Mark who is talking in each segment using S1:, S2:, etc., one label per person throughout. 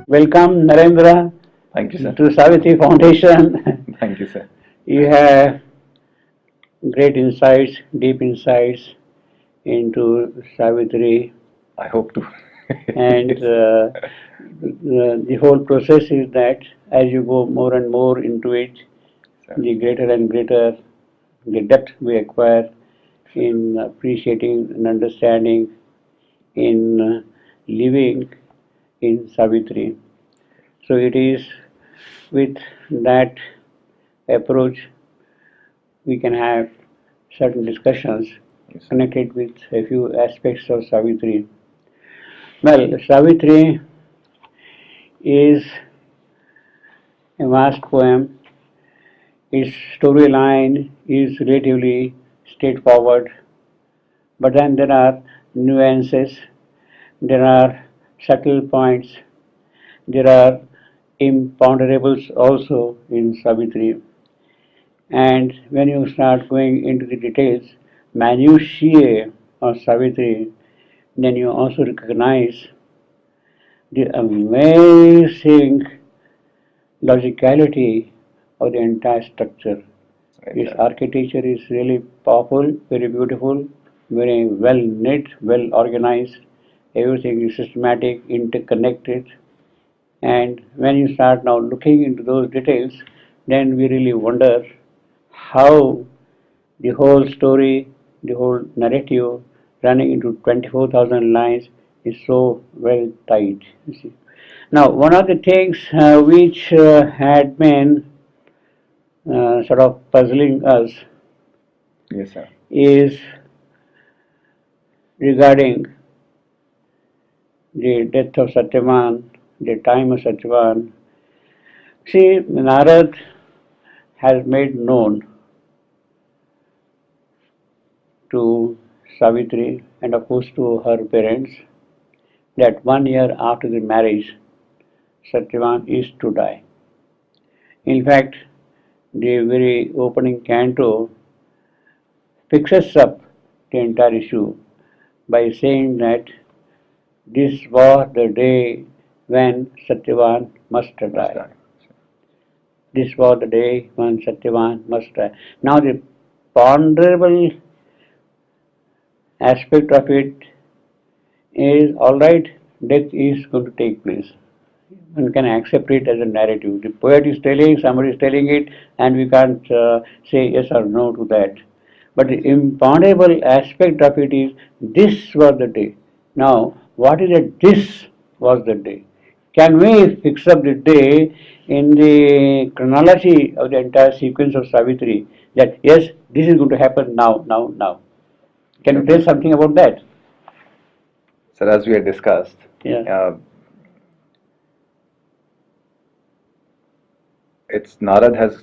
S1: Welcome, Narendra,
S2: Thank you, sir.
S1: to Savitri Foundation.
S2: Thank you, sir.
S1: You have great insights, deep insights into Savitri,
S2: I hope to.
S1: and
S2: Yes.
S1: the whole process is that as you go more and more into it,
S2: Sir.
S1: the greater and greater the depth we acquire in appreciating and understanding, in living in Savitri. So it is with that approach we can have certain discussions
S2: Yes, sir.
S1: connected with a few aspects of Savitri. Well, Savitri is a vast poem. Its storyline is relatively straightforward, but then there are nuances, there are subtle points, there are imponderables also in Savitri. And when you start going into the details, minutiae of Savitri, then you also recognize the amazing logicality of the entire structure. Its
S2: Exactly.
S1: architecture is really powerful, very beautiful, very well knit, well organized. Everything is systematic, interconnected. And when you start now looking into those details, then we really wonder how the whole story, the whole narrative running into 24,000 lines is so well tied. You see. Now, one of the things which had been sort of puzzling us
S2: Yes, sir.
S1: is regarding the death of Satyavan, the time of Satyavan. See, Narad has made known to Savitri and of course to her parents that 1 year after the marriage, Satyavan is to die. In fact, the very opening canto fixes up the entire issue by saying that this was the day when Satyavan must
S2: Must
S1: die.
S2: die.
S1: This was the day when Satyavan must die. Now, the ponderable aspect of it is alright, death is going to take place. One can accept it as a narrative. The poet is telling, somebody is telling it, and we can't say yes or no to that. But the imponderable aspect of it is this was the day. Now, what is it? This was the day. Can we fix up the day in the chronology of the entire sequence of Savitri that yes, this is going to happen now, now, now? Can you tell something about that?
S2: Sir, as we had discussed,
S1: Yeah.
S2: it's Narad has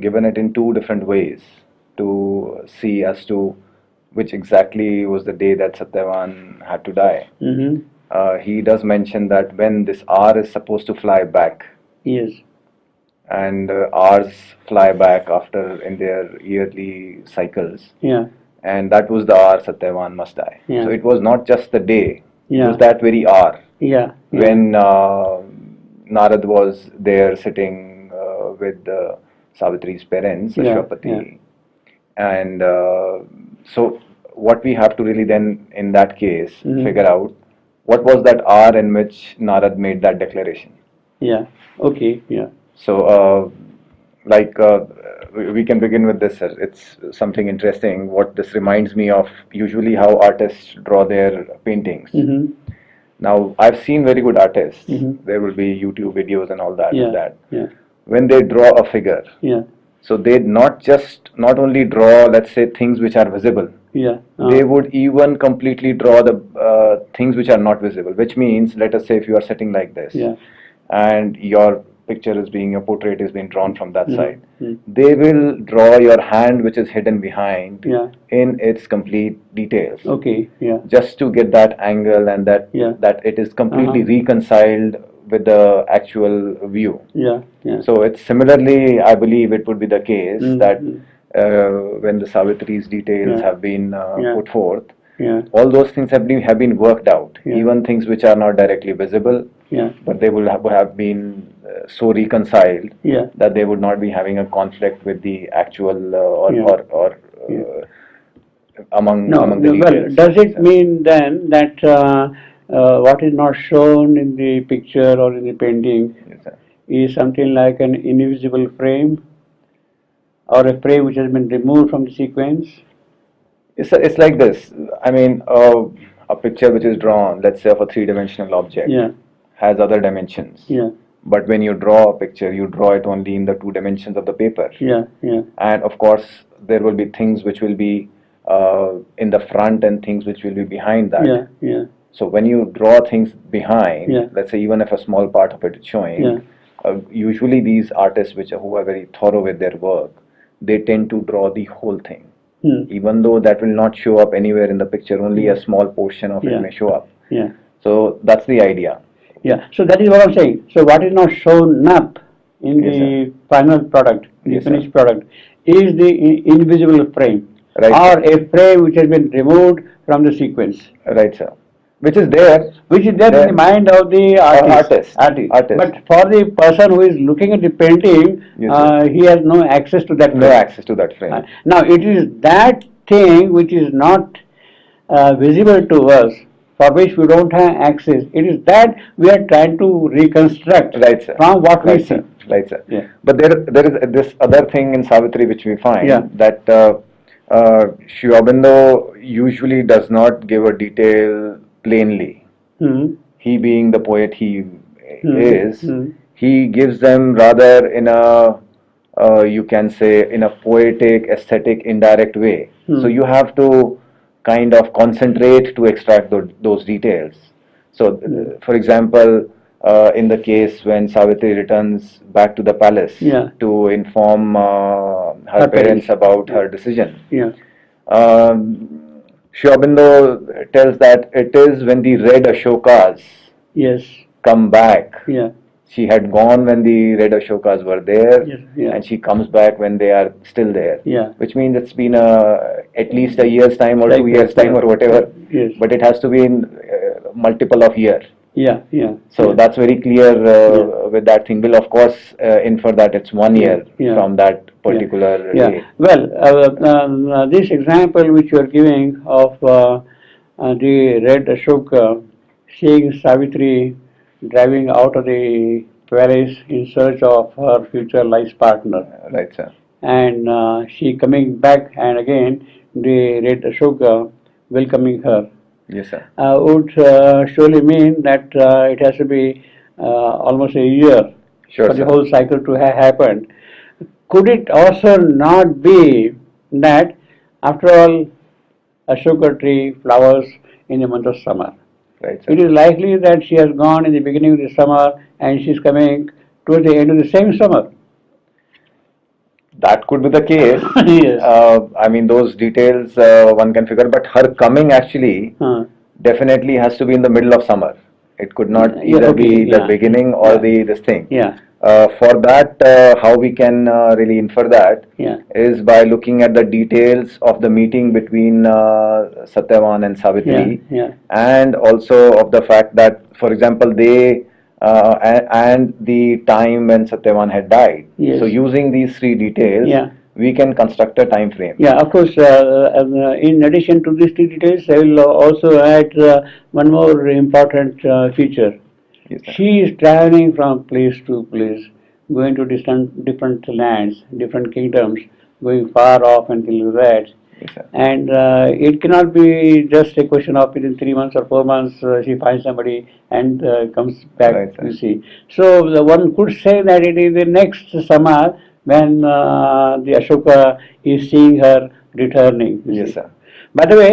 S2: given it in two different ways to see as to which exactly was the day that Satyavan had to die.
S1: Mm-hmm.
S2: He does mention that when this R is supposed to fly back,
S1: Yes.
S2: and R's fly back after in their yearly cycles,
S1: Yeah.
S2: and that was the hour Satyavan must die.
S1: Yeah.
S2: So it was not just the day, it
S1: Yeah.
S2: was that very hour
S1: Yeah. Yeah.
S2: when Narad was there sitting with Savitri's parents,
S1: Yeah.
S2: Ashwapati. And so what we have to really then, in that case,
S1: Mhm.
S2: figure out what was that hour in which Narad made that declaration.
S1: Yeah. Okay. Yeah.
S2: So, like, we can begin with this, sir. It's something interesting. What this reminds me of usually how artists draw their paintings.
S1: Mm-hmm.
S2: Now, I've seen very good artists.
S1: Mhm.
S2: There will be YouTube videos and all that.
S1: Yeah.
S2: Of that.
S1: Yeah.
S2: When they draw a figure,
S1: Yeah.
S2: so they not only draw, let's say, things which are visible.
S1: Yeah.
S2: They would even completely draw the things which are not visible. Which means, let us say, if you are sitting like this,
S1: Yeah.
S2: and your portrait is being drawn from that
S1: Mhm.
S2: side,
S1: Mhm.
S2: they will draw your hand which is hidden behind
S1: Yeah.
S2: in its complete details,
S1: Okay. Yeah.
S2: just to get that angle and
S1: Yeah.
S2: that it is completely
S1: Uh-huh.
S2: reconciled with the actual view.
S1: Yeah, yeah.
S2: So it's similarly, I believe it would be the case that
S1: Mm.
S2: when the Savitri's details
S1: Yeah,
S2: have been
S1: yeah,
S2: put forth,
S1: yeah,
S2: all those things have been worked out,
S1: yeah,
S2: even things which are not directly visible,
S1: yeah,
S2: but they would have been so reconciled
S1: yeah,
S2: that they would not be having a conflict with the actual
S1: yeah,
S2: or
S1: yeah.
S2: among the
S1: No, well,
S2: details.
S1: does it
S2: So,
S1: mean then that what is not shown in the picture or in the painting
S2: yes, sir.
S1: is something like an invisible frame or a frame which has been removed from the sequence?
S2: It's like this. I mean, a picture which is drawn, let's say, of a three-dimensional object,
S1: Yeah,
S2: has other dimensions.
S1: yeah,
S2: But when you draw a picture, you draw it only in the two dimensions of the paper.
S1: yeah, yeah,
S2: And of course, there will be things which will be in the front and things which will be behind that.
S1: yeah, yeah,
S2: So when you draw things behind,
S1: yeah,
S2: let's say even if a small part of it is
S1: yeah.
S2: showing, usually these artists who are very thorough with their work, they tend to draw the whole thing.
S1: Hmm.
S2: Even though that will not show up anywhere in the picture, only a small portion of it
S1: Yeah,
S2: may show up.
S1: yeah,
S2: So that's the idea.
S1: yeah. So that is what I'm saying. So what is not shown up in
S2: Yes, sir.
S1: the final product, the
S2: Yes, sir.
S1: finished product, is the invisible frame
S2: Right,
S1: or
S2: sir.
S1: a frame which has been removed from the sequence,
S2: Right, sir. Which is there.
S1: which is there in the mind of the artist.
S2: Artist.
S1: But for the person who is looking at the painting,
S2: Yes, sir.
S1: he has no access to that
S2: No
S1: frame.
S2: access to that frame.
S1: Now it is that thing which is not visible to us, for which we don't have access. It is that we are trying to reconstruct
S2: Right, sir.
S1: from what we
S2: Right,
S1: see.
S2: sir. Right, sir.
S1: Yeah.
S2: But there is this other thing in Savitri which we find,
S1: Yeah.
S2: that Sri Aurobindo usually does not give a detail plainly.
S1: Hmm.
S2: He being the poet he
S1: Hmm.
S2: is,
S1: Hmm.
S2: he gives them rather in a you can say in a poetic, aesthetic, indirect way.
S1: Hmm.
S2: So you have to kind of concentrate to extract those details. So, for example, in the case when Savitri returns back to the palace
S1: Yeah.
S2: to inform her parents about her decision,
S1: Yeah.
S2: Sri Aurobindo tells that it is when the red Ashokas
S1: Yes.
S2: come back.
S1: Yeah.
S2: She had gone when the red Ashokas were there,
S1: Yes. Yeah.
S2: and she comes back when they are still there.
S1: Yeah.
S2: Which means it's been at least a year's time or
S1: Like
S2: 2 years'
S1: that,
S2: time
S1: yeah.
S2: or whatever.
S1: Yes.
S2: But it has to be in multiple of year.
S1: Yeah. Yeah.
S2: So
S1: yeah.
S2: that's very clear
S1: Yeah.
S2: with that thing. Will of course infer that it's 1 year
S1: Yeah.
S2: from that particular
S1: Yeah.
S2: day.
S1: Well, this example which you are giving of the red Ashoka seeing Savitri driving out of the palace in search of her future life partner,
S2: Right, sir.
S1: and she coming back, and again the red Ashoka welcoming her,
S2: Yes, sir.
S1: would surely mean that it has to be almost a year
S2: Sure,
S1: for the
S2: sir.
S1: whole cycle to have happened. Could it also not be that, after all, Ashoka tree flowers in the month of summer?
S2: Right, sir.
S1: It is likely that she has gone in the beginning of the summer and she's coming towards the end of the same summer.
S2: That could be the case.
S1: Yes.
S2: I mean, those details one can figure, but her coming actually definitely has to be in the middle of summer. It could not
S1: Yeah,
S2: either
S1: okay,
S2: be the
S1: yeah,
S2: beginning or
S1: yeah.
S2: the this thing.
S1: Yeah,
S2: For that, how we can really infer that
S1: yeah,
S2: is by looking at the details of the meeting between Satyavan and Savitri,
S1: yeah,
S2: and also of the fact that, for example, they and the time when Satyavan had died.
S1: Yes.
S2: So using these three details,
S1: yeah.
S2: we can construct a time frame.
S1: Yeah, of course, in addition to these three details, I will also add one more important feature.
S2: Yes, sir.
S1: She is traveling from place to place, going to different lands, different kingdoms, going far off until that.
S2: Yes, sir.
S1: And it cannot be just a question of within 3 months or 4 months she finds somebody and comes back,
S2: Right, sir.
S1: you see. So the one could say that it is the next summer when the Ashoka is seeing her returning. You
S2: Yes,
S1: see.
S2: sir.
S1: By the way,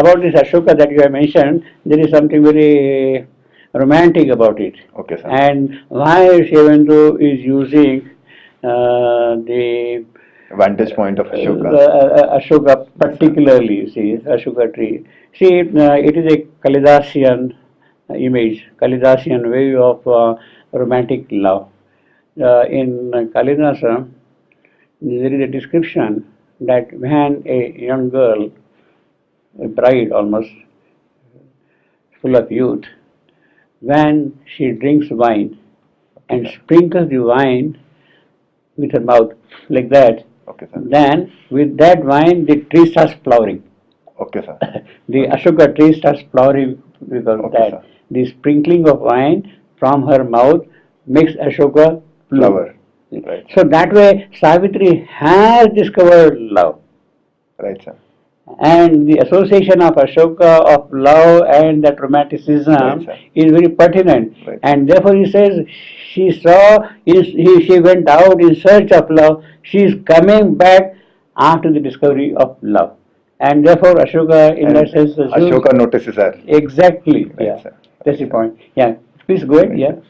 S1: about this Ashoka that you have mentioned, there is something very romantic about it.
S2: Okay, sir.
S1: And why Shivendu is using the
S2: Vantage point of Ashoka.
S1: Ashoka particularly, you see, Ashoka tree. See, it is a Kalidasian image, Kalidasian way of romantic love. In Kalidasa, there is a description that when a young girl, a bride almost, full of youth, when she drinks wine and sprinkles the wine with her mouth like that,
S2: Okay, sir.
S1: then with that wine the tree starts flowering.
S2: Okay, sir.
S1: The Ashoka tree starts flowering because of
S2: Okay,
S1: that.
S2: sir.
S1: The sprinkling of wine from her mouth makes Ashoka bloom.
S2: Flower. Right.
S1: So that way Savitri has discovered love.
S2: Right, sir.
S1: And the association of Ashoka of love and that romanticism
S2: Right, sir.
S1: is very pertinent.
S2: Right.
S1: And therefore he says she saw, she went out in search of love. She is coming back after the discovery of love. And therefore Ashoka in
S2: And
S1: that sense assumes
S2: Ashoka notices her.
S1: exactly.
S2: Right,
S1: Yeah,
S2: sir.
S1: that's the
S2: Right, sir.
S1: point. Yeah, please go ahead.
S2: Right,
S1: Yeah,
S2: sir.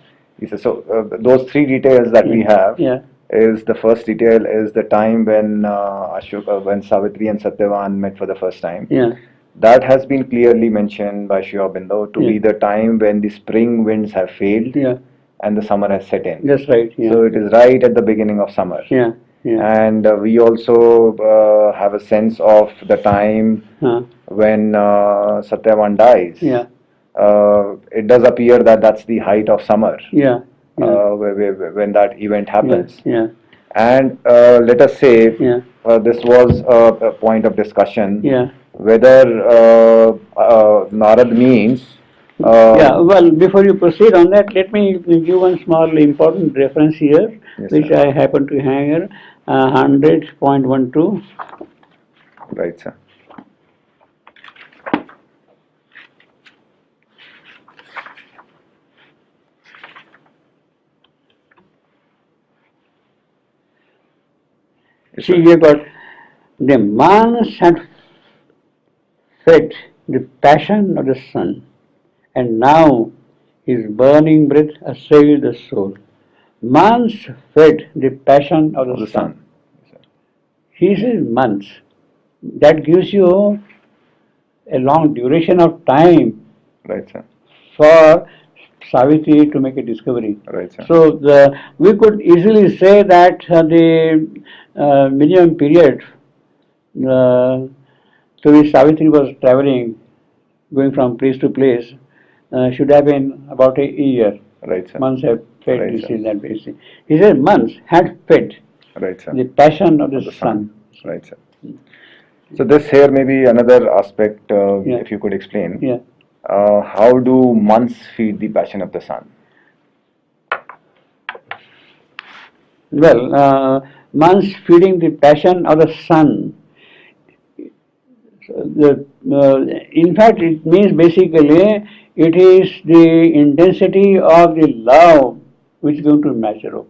S2: Yes, sir. So those three details that we have
S1: yeah,
S2: is the first detail is the time when Ashoka, when Savitri and Satyavan met for the first time.
S1: yeah,
S2: That has been clearly mentioned by Sri Aurobindo to
S1: Yeah.
S2: be the time when the spring winds have failed
S1: yeah.
S2: and the summer has set in.
S1: That's right. Yeah,
S2: So it is right at the beginning of summer.
S1: yeah, yeah.
S2: And we also have a sense of the time when Satyavan dies.
S1: Yeah.
S2: It does appear that that's the height of summer
S1: Yeah, yeah,
S2: when that event happens.
S1: yeah,
S2: And let us say
S1: yeah,
S2: this was a point of discussion
S1: yeah.
S2: whether Narad means.
S1: Yeah, well, before you proceed on that, let me give one small important reference here,
S2: Yes,
S1: which
S2: sir.
S1: I happen to hang here, 100.12.
S2: Right, sir. Yes,
S1: See,
S2: sir.
S1: you got the months had fed the passion of the sun, and now his burning breath assailed the soul. Months fed the passion of
S2: Of
S1: the
S2: the
S1: sun.
S2: sun. Yes, sir.
S1: He says months. That gives you a long duration of time
S2: Right, sir.
S1: for Savitri to make a discovery.
S2: Right, sir.
S1: So we could easily say that the minimum period to which Savitri was traveling, going from place to place, should have been about a year.
S2: Right, sir.
S1: Months have fed,
S2: Right,
S1: you
S2: sir.
S1: see that basis. He said months had fed
S2: Right, sir.
S1: the passion of the,
S2: Of the
S1: sun.
S2: Right, sir. So this here may be another aspect,
S1: Yeah.
S2: if you could explain.
S1: Yeah.
S2: How do months feed the passion of the sun?
S1: Well, months feeding the passion of the sun. In fact, it means basically it is the intensity of the love which is going to mature up.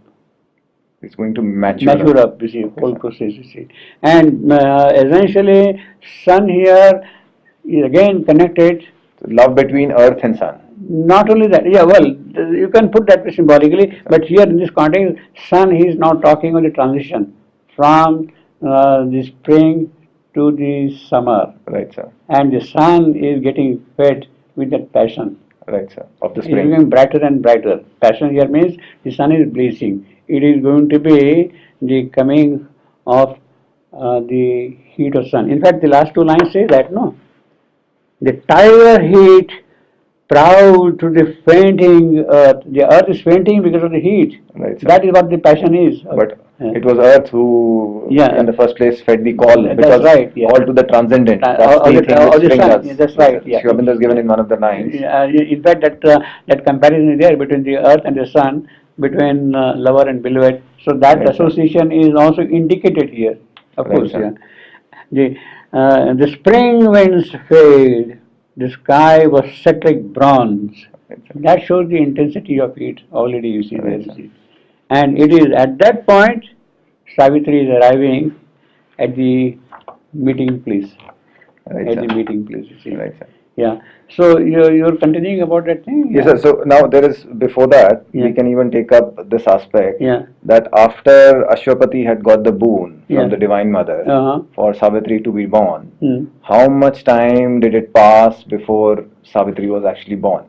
S2: It's going to mature
S1: Mature
S2: up.
S1: up, you see,
S2: Okay,
S1: whole
S2: sir.
S1: process, you see. And essentially, sun here is again connected.
S2: So love between earth and sun.
S1: Not only that, yeah, well, you can put that symbolically, but here in this context, sun, he is now talking on the transition from the spring to the summer.
S2: Right, sir.
S1: And the sun is getting fed with that passion.
S2: Right, sir. Of the
S1: It is
S2: spring.
S1: becoming brighter and brighter. Passion here means the sun is blazing. It is going to be the coming of the heat of sun. In fact, the last two lines say that, no? The tiger heat proud to the fainting earth. The earth is fainting because of the heat.
S2: Right, sir.
S1: That is what the passion is.
S2: But it was earth who,
S1: Yeah.
S2: in the first place, fed the call.
S1: That's
S2: Because
S1: right, yeah.
S2: all to the transcendent. That's
S1: Or
S2: the
S1: the-
S2: thing
S1: or
S2: which
S1: the
S2: spring
S1: sun.
S2: does.
S1: Yeah, that's right, yeah.
S2: Sri Aurobindo has given in one of the lines.
S1: In fact, that comparison is there between the earth and the sun, between lover and beloved. So that
S2: Right, sir.
S1: association is also indicated here. Of
S2: Right,
S1: course,
S2: sir.
S1: yeah. The spring winds fade. The sky was set like bronze.
S2: Right, sir.
S1: That shows the intensity of it already, you see, there,
S2: Right,
S1: you
S2: sir.
S1: see. And it is at that point Savitri is arriving at the meeting place.
S2: Right,
S1: At
S2: sir.
S1: the meeting place, you see.
S2: Right, sir.
S1: Yeah. So you're continuing about that thing?
S2: Yes, sir. So now there is, before that,
S1: Yeah.
S2: we can even take up this aspect
S1: Yeah.
S2: that after Ashwapati had got the boon
S1: Yeah.
S2: from the Divine Mother
S1: Uh-huh.
S2: for Savitri to be born,
S1: Hmm.
S2: how much time did it pass before Savitri was actually born?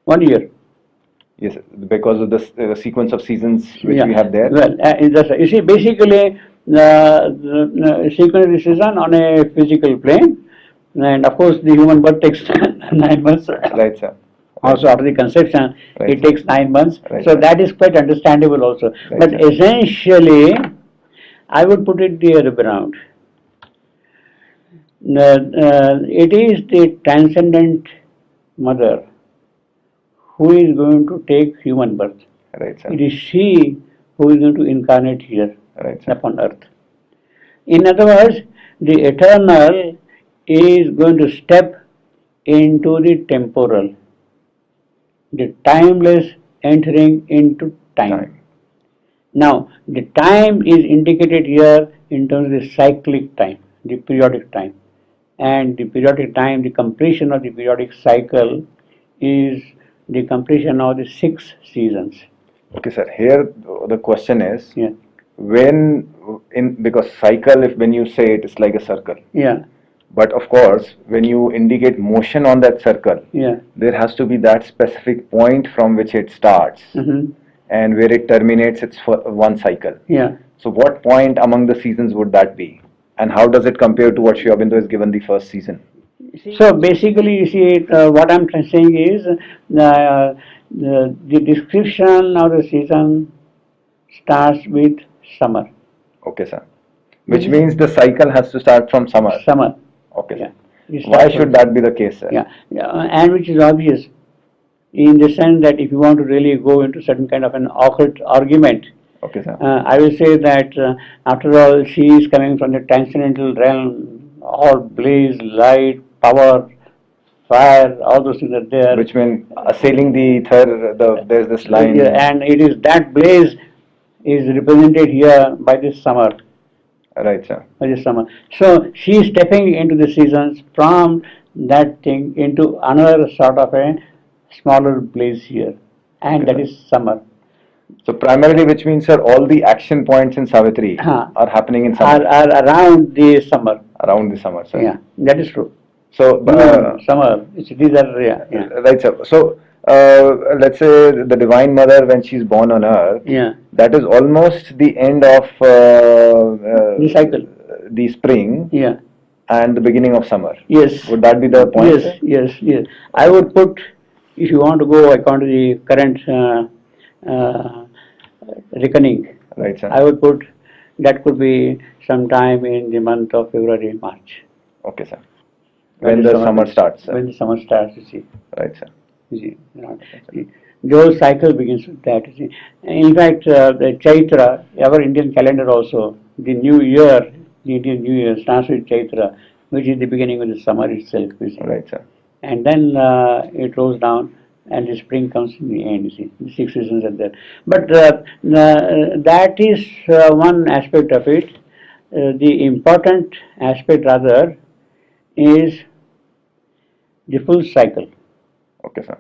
S1: 1 year.
S2: Yes, because of the sequence of seasons which
S1: Yeah.
S2: we have there.
S1: Well, you see, basically, the sequence of the season on a physical plane, and of course, the human birth takes 9 months.
S2: Right, sir.
S1: Also, after the conception,
S2: Right,
S1: it
S2: sir.
S1: takes 9 months.
S2: Right,
S1: So
S2: sir.
S1: that is quite understandable also.
S2: Right,
S1: But
S2: sir.
S1: essentially, I would put it the other way around. It is the transcendent mother who is going to take human birth.
S2: Right, sir.
S1: It is she who is going to incarnate here
S2: Right, sir.
S1: upon earth. In other words, the eternal is going to step into the temporal, the timeless entering into time. Now, the time is indicated here in terms of the cyclic time, the periodic time. And the periodic time, the completion of the periodic cycle is the completion of the 6 seasons.
S2: Okay, sir. Here the question is,
S1: Yeah,
S2: when because cycle, if when you say it, it's like a circle.
S1: yeah,
S2: But of course, when you indicate motion on that circle,
S1: yeah.
S2: there has to be that specific point from which it starts
S1: Mm-hmm.
S2: and where it terminates its one cycle.
S1: Yeah.
S2: So, what point among the seasons would that be? And how does it compare to what Sri Aurobindo has given the first season?
S1: So basically, you see, what I'm saying is the description of the season starts with summer.
S2: Okay, sir. Which means the cycle has to start from summer.
S1: Summer.
S2: Okay,
S1: Yeah.
S2: sir.
S1: It
S2: Why
S1: starts
S2: should
S1: from-
S2: that be the case, sir?
S1: Yeah, yeah, and which is obvious in the sense that if you want to really go into certain kind of an occult argument,
S2: Okay, sir.
S1: I will say that after all, she is coming from the transcendental realm, all blaze, light, power, fire, all those things are there.
S2: Which means assailing the ether, there's this line.
S1: Yeah, and it is that blaze is represented here by this summer.
S2: Right, sir.
S1: By this summer. So she is stepping into the seasons from that thing into another sort of a smaller blaze here, and
S2: Okay,
S1: that
S2: sir.
S1: is summer.
S2: So primarily, which means, sir, all the action points in Savitri are happening in summer,
S1: Are around the summer.
S2: around the summer, sir.
S1: Yeah, that is true.
S2: So,
S1: Summer. These are yeah.
S2: right, sir. So, let's say the Divine Mother, when she's born on earth,
S1: Yeah.
S2: that is almost the end of
S1: The cycle.
S2: the spring
S1: Yeah.
S2: and the beginning of summer.
S1: Yes.
S2: Would that be the point,
S1: Yes,
S2: sir?
S1: yes, yes. I would put, if you want to go according to the current uh, reckoning,
S2: Right, sir.
S1: I would put that could be sometime in the month of February, March.
S2: Okay, sir. When the summer starts, sir.
S1: When the summer starts, you see.
S2: Right, sir.
S1: You see, the whole cycle begins with that. You see. In fact, the Chaitra, our Indian calendar also, the new year, the Indian New Year starts with Chaitra, which is the beginning of the summer itself. You see.
S2: Right, sir.
S1: And then it rolls down, and the spring comes in the end. You see, the 6 seasons are there. But that is one aspect of it. The important aspect, rather, is the full cycle.
S2: Okay, sir.